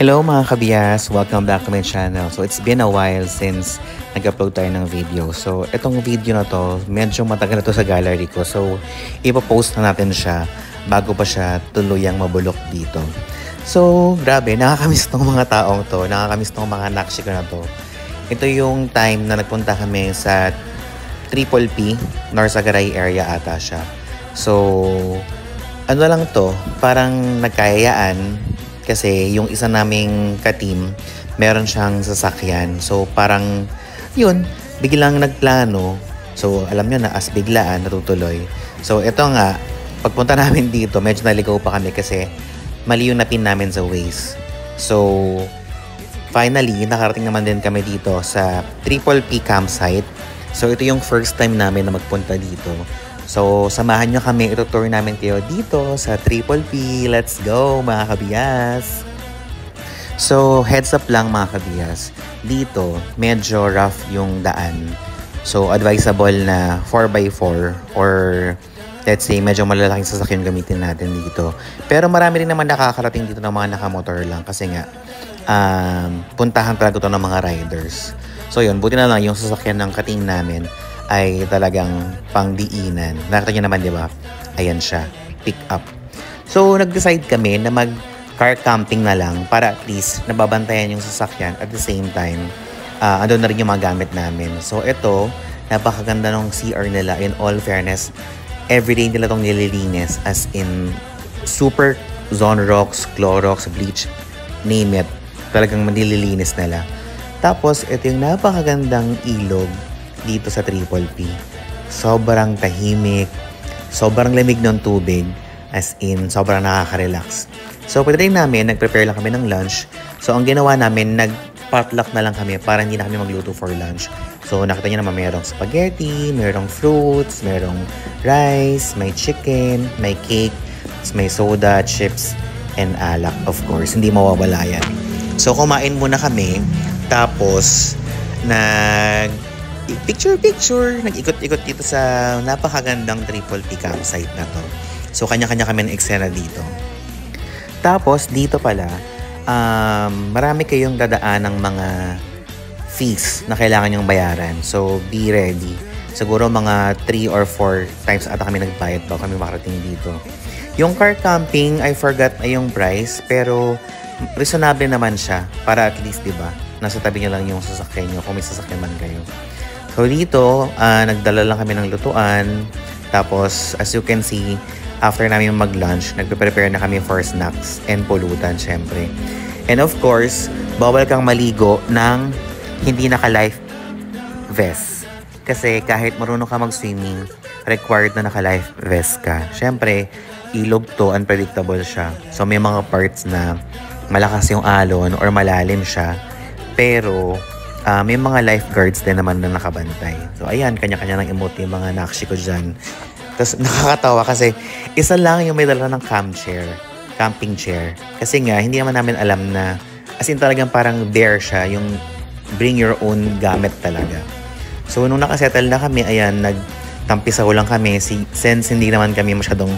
Hello mga kabiyas! Welcome back to my channel. So it's been a while since nag-upload tayo ng video. So itong video na to, medyo matagal na to sa gallery ko. So ipopost na natin siya bago pa siya tuluyang mabulok dito. So grabe, nakakamiss tong mga taong to. Nakakamiss tong mga nakshi ko na to. Ito yung time na nagpunta kami sa Triple P, Norsagaray area ata siya. So ano lang to, parang nagkayayaan. Kasi yung isa naming ka-team, meron siyang sasakyan. So parang yun, biglang nagplano. So alam nyo na, as biglaan, natutuloy. So ito nga, pagpunta namin dito, medyo naligaw pa kami kasi mali yung napin namin sa Waze. So finally, nakarating naman din kami dito sa Triple P campsite. So ito yung first time namin na magpunta dito. So, samahan nyo kami, itutour namin kayo dito sa Triple P. Let's go, mga kabiyas! So, heads up lang mga kabiyas. Dito, medyo rough yung daan. So, advisable na 4x4 or let's say, medyo malalaking sasakyan gamitin natin dito. Pero marami rin naman nakakarating dito ng mga nakamotor lang kasi nga, puntahan talaga ito ng mga riders. So, yun, buti na lang yung sasakyan ng kating namin ay talagang pangdiinan. Nakita nyo naman, di ba? Ayan siya. Pick up. So, nag-decide kami na mag-car camping na lang para at least nababantayan yung sasakyan at the same time, andun na rin yung mga gamit namin. So, ito, napakaganda ng CR nila. In all fairness, everyday nila itong nililinis as in super zone rocks, Clorox, bleach, name it. Talagang nililinis nila. Tapos, ito yung napakagandang ilog dito sa Triple P. Sobrang tahimik, sobrang lamig ng tubig, as in, sobrang nakaka-relax. So, pagdating namin, nag-prepare lang kami ng lunch. So, ang ginawa namin, nag-potluck na lang kami para hindi na kami magluto for lunch. So, nakita nyo naman, mayroong spaghetti, mayroong fruits, mayroong rice, may chicken, may cake, may soda, chips, and alak, of course. Hindi mawawala yan. So, kumain muna kami, tapos, picture, nag-ikot-ikot dito sa napakagandang Triple P campsite na to. So, kanya-kanya kami ng eksena dito. Tapos, dito pala, marami kayong dadaan ng mga fees na kailangan yung bayaran. So, be ready. Siguro mga 3 or 4 times ata kami nagbayad bago kami makarating dito. Yung car camping, I forgot na yung price, pero reasonable naman siya para at least, di ba, nasa tabi nyo lang yung sasakyan nyo kung may sasakyan man kayo. So dito, nagdala lang kami ng lutuan. Tapos, as you can see, after namin mag-lunch, nagpe-prepare na kami for snacks and pulutan, syempre. And of course, bawal kang maligo ng hindi naka-life vest. Kasi kahit marunong ka mag-swimming, required na naka-life vest ka. Syempre, ilog to, unpredictable siya. So may mga parts na malakas yung alon or malalim siya. Pero, may mga lifeguards din naman na nakabantay. So, ayan, kanya-kanya ng emote yung mga nakshi ko dyan. Tapos, nakakatawa kasi isa lang yung may dala ng camping chair. Kasi nga, hindi naman namin alam na, as in talagang parang bare siya, yung bring your own gamit talaga. So, nung nakasettle na kami, ayan, nagtampisaw lang kami, since hindi naman kami masyadong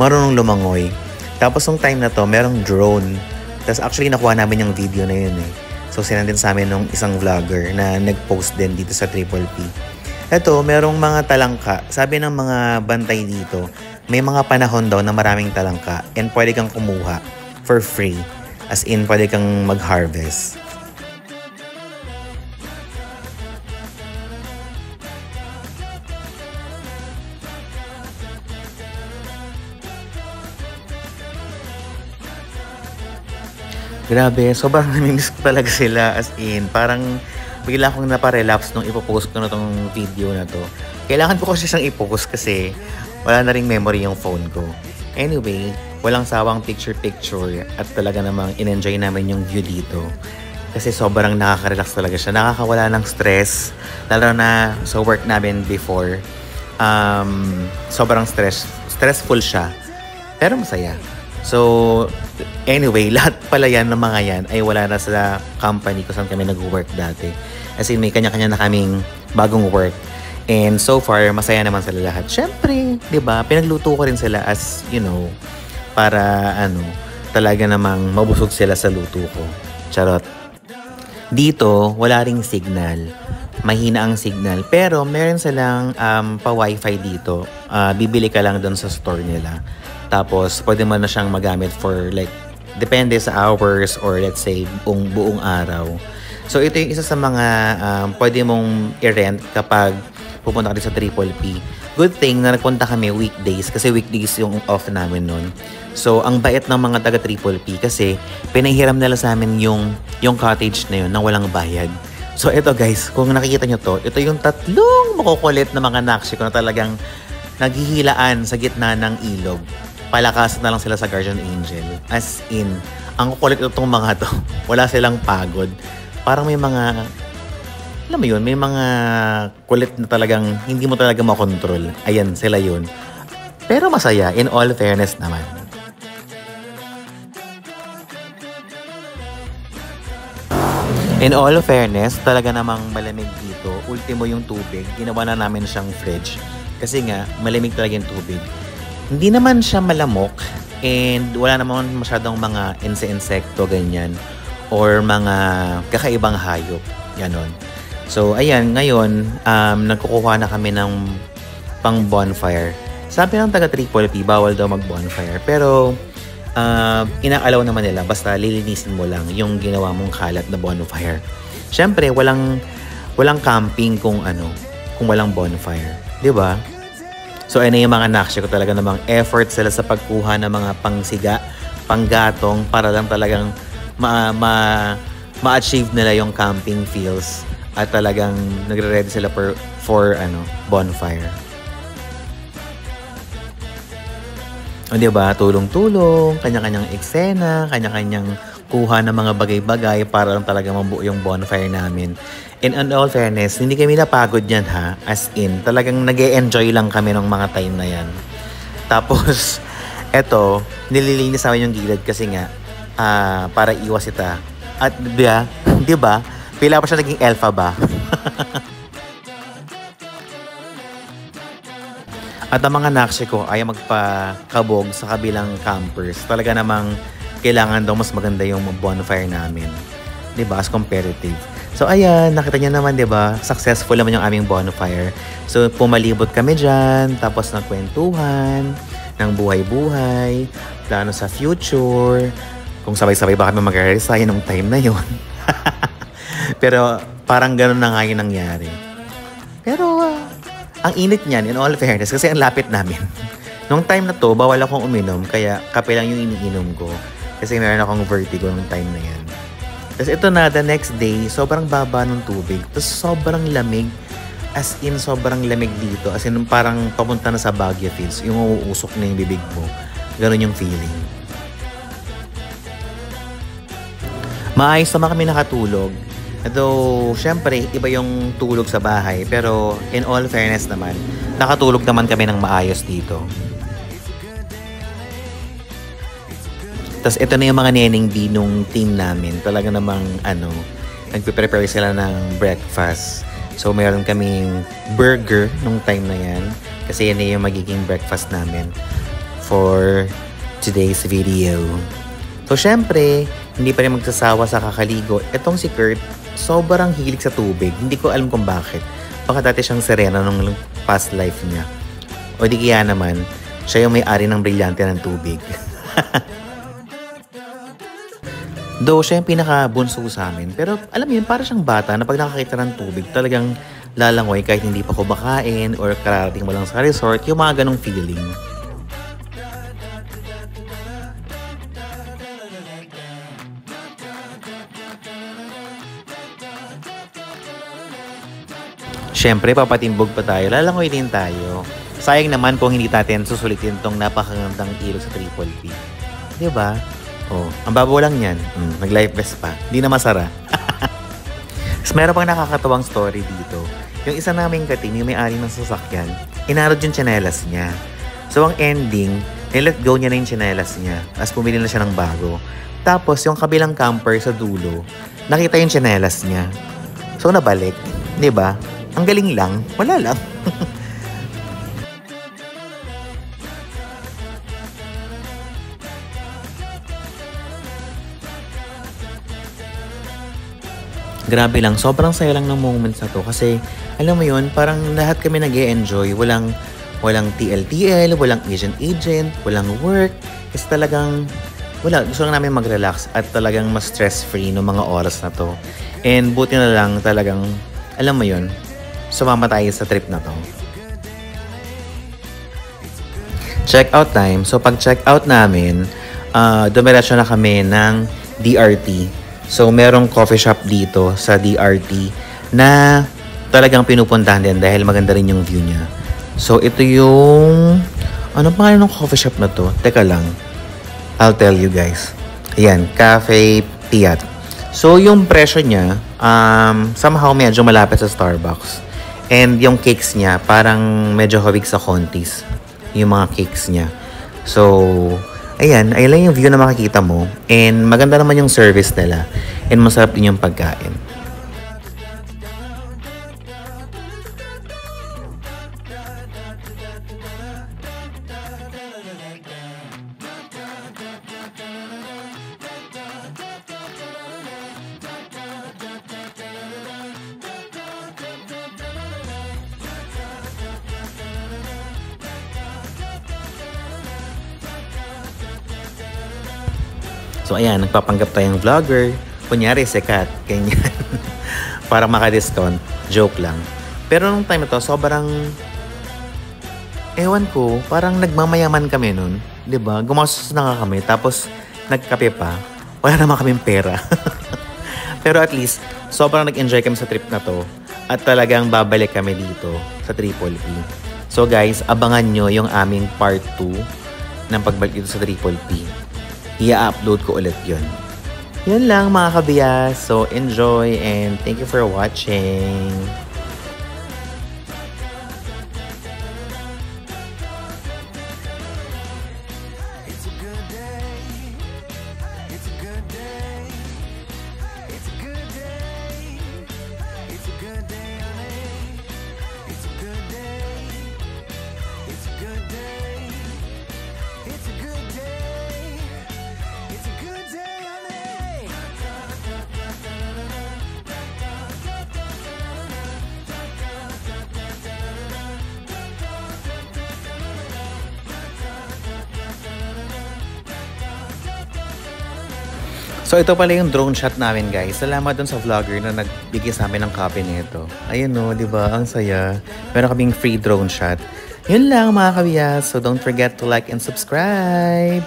marunong lumangoy. Tapos, nung time na to, merong drone. Tapos, actually, nakuha namin yung video na yun eh. So, sinandin sa amin ng isang vlogger na nag-post din dito sa Triple P. Ito, merong mga talangka. Sabi ng mga bantay dito, may mga panahon daw na maraming talangka and pwede kang kumuha for free. As in, pwede kang mag-harvest. Grabe, sobrang namimiss ko talaga sila as in. Parang bigla akong naparelapse nung ipopost ko na tong video na to. Kailangan ko kasi siyang ipost kasi wala na ring memory yung phone ko. Anyway, walang sawang picture-picture at talaga namang in-enjoy namin yung view dito. Kasi sobrang nakaka-relax talaga siya. Nakakawala ng stress. Lalo na sa work namin before. Sobrang stressful siya. Pero masaya. So, anyway, lahat pala yan ng mga yan ay wala na sa company kung saan kami nag-work dati. As in, may kanya-kanya na kaming bagong work. And so far, masaya naman sila lahat. Siyempre, di ba, pinagluto ko rin sila as, you know, para talaga namang mabusog sila sa luto ko. Charot. Dito, wala ring signal. Mahina ang signal. Pero meron silang pa-wifi dito. Bibili ka lang doon sa store nila. Tapos, pwede mo na siyang magamit for like, depende sa hours or let's say buong araw. So, ito yung isa sa mga pwede mong i-rent kapag pupunta ka din sa Triple P. Good thing na nagpunta kami weekdays kasi weekdays yung off namin nun. So, ang bait ng mga taga Triple P kasi pinahiram nila sa amin yung cottage na yun nang walang bayad. So, ito guys, kung nakikita nyo to, ito yung tatlong makukulit na mga nakshi ko na talagang naghihilaan sa gitna ng ilog. Palakasan na lang sila sa Guardian Angel. As in, ang kukulit itong mga to. Wala silang pagod. Parang may mga, alam mo yun, may mga kulit na talagang hindi mo talaga makontrol. Ayan, sila yun. Pero masaya, in all fairness naman. In all fairness, talaga namang malamig dito. Ultimo yung tubig, ginawa na namin siyang fridge. Kasi nga, malamig talaga yung tubig. Hindi naman siya malamok and wala naman masyadong mga insekto, ganyan. Or mga kakaibang hayop. Ganon. So, ayan, ngayon, nagkukuha na kami ng pang bonfire. Sabi ng taga Triple P, bawal daw mag-bonfire. Pero, inaalaw naman nila, basta lilinisin mo lang yung ginawa mong kalat na bonfire. Siyempre, walang camping kung walang bonfire. Diba? So, ayun na yung mga nakshi ko, talaga namang effort sila sa pagkuha ng mga pangsiga, panggatong, para lang talagang ma-achieve nila yung camping feels at talagang nagre-ready sila for bonfire. O diba, tulong-tulong, kanya-kanyang eksena, kanya-kanyang kuha ng mga bagay-bagay para lang talaga mabuo yung bonfire namin. And in all fairness, hindi kami napagod yan ha, as in, talagang nag-e-enjoy lang kami ng mga time na yan. Tapos, eto, nililinis namin yung gilid kasi nga, para iwas ita. At diba? Pila pa siya naging elfa ba? At ang mga nakshi ko ay magpakabog sa kabilang campers. Talaga namang kailangan daw mas maganda yung bonfire namin. Diba? As comparative. So ayan, nakita niyo naman, diba? Successful naman yung aming bonfire. So pumalibot kami dyan, tapos nagkwentuhan, ng buhay-buhay, plano sa future, kung sabay-sabay ba kami mag-resign nung time na yun. Pero parang gano'n na nga yung nangyari. Pero ang init niyan, in all fairness, kasi ang lapit namin. Nung time na to, bawal akong uminom, kaya kape lang yung iniinom ko. Kasi meron akong vertigo nung time na yan. Tapos ito na, the next day, sobrang baba ng tubig. Tapos sobrang lamig. As in, sobrang lamig dito. As in, parang papunta na sa Baguio feels. Yung uusok na yung bibig mo. Ganon yung feeling. Maayos naman kami nakatulog. Though, syempre, iba yung tulog sa bahay. Pero, in all fairness naman, nakatulog naman kami ng maayos dito. Tapos, ito na yung mga neneng B nung team namin. Talaga namang, nagpe-prepare sila ng breakfast. So, meron kaming burger nung time na yan. Kasi yan yung magiging breakfast namin for today's video. So, syempre, hindi pa rin magsasawa sa kakaligo. Etong si Kurt, sobrang hilig sa tubig. Hindi ko alam kung bakit. Baka dati siyang sirena nung past life niya. O di kaya naman, siya yung may-ari ng brilyante ng tubig. Though, siya yung pinaka-bunso sa amin. Pero, alam mo yun, para siyang bata na pag nakakita ng tubig, talagang lalangoy kahit hindi pa ko bakain or kararating mo lang sa resort, yung mga ganong feeling. Siyempre, papatimbog pa tayo. Lalangoy din tayo. Sayang naman kung hindi natin susulitin tong napakagandang ilog sa Triple P. Diba? Oh, ang babaw lang yan. Nag-life vest pa. Hindi na masara. Tapos meron pang nakakatawang story dito. Yung isa naming kating, yung may-ari ng sasakyan, inarod yung tsinelas niya. So, ang ending, nilet go niya na yung tsinelas niya. Tapos pumili na siya ng bago. Tapos, yung kabilang camper sa dulo, nakita yung tsinelas niya. So, nabalik. Diba? Ang galing lang. Wala lang. Grabe lang, sobrang saya lang ng moments na to kasi alam mo yun, parang lahat kami nag-e-enjoy, walang TLTL, walang agent, walang work. Kasi talagang gusto lang namin mag-relax at talagang mas stress-free no mga oras na to. And buti na lang talagang, alam mo yun, sumama tayo sa trip na to. Check-out time. So pag check-out namin, dumiretso na kami ng DRT. So, merong coffee shop dito sa DRT na talagang pinupuntahan din dahil maganda rin yung view niya. So, ito yung... Ano pangalan ng coffee shop na to? Teka lang. I'll tell you guys. Ayan, Cafe Piat. So, yung presyo niya, somehow medyo malapit sa Starbucks. And yung cakes niya, parang medyo hawig sa kontis. Yung mga cakes niya. So... Ayan, ayun lang yung view na makikita mo. And maganda naman yung service nila. And masarap din yung pagkain. So ayan, nagpapanggap tayong vlogger. Kunyari, sikat. Ganyan. Para maka-discount. Joke lang. Pero nung time na to, sobrang... Ewan ko, parang nagmamayaman kami nun. Diba? Gumastos na nga kami. Tapos, nagkape pa. Wala naman kaming pera. Pero at least, sobrang nag-enjoy kami sa trip na to. At talagang babalik kami dito sa Triple P. So guys, abangan nyo yung aming part 2 ng pagbalik dito sa Triple P. I-upload ko ulit yun. Yun lang mga kabiyas. So, enjoy and thank you for watching. It's a good day. It's a good day. It's a good day. It's a good day, honey. It's a good day. It's a good day. It's a good day. It's a good day, honey. So ito pala yung drone shot namin guys. Salamat dun sa vlogger na nagbigay sa amin ng copy nito. Ayun no, di ba? Ang saya. Meron kaming free drone shot. Yun lang mga kabiyas. So don't forget to like and subscribe.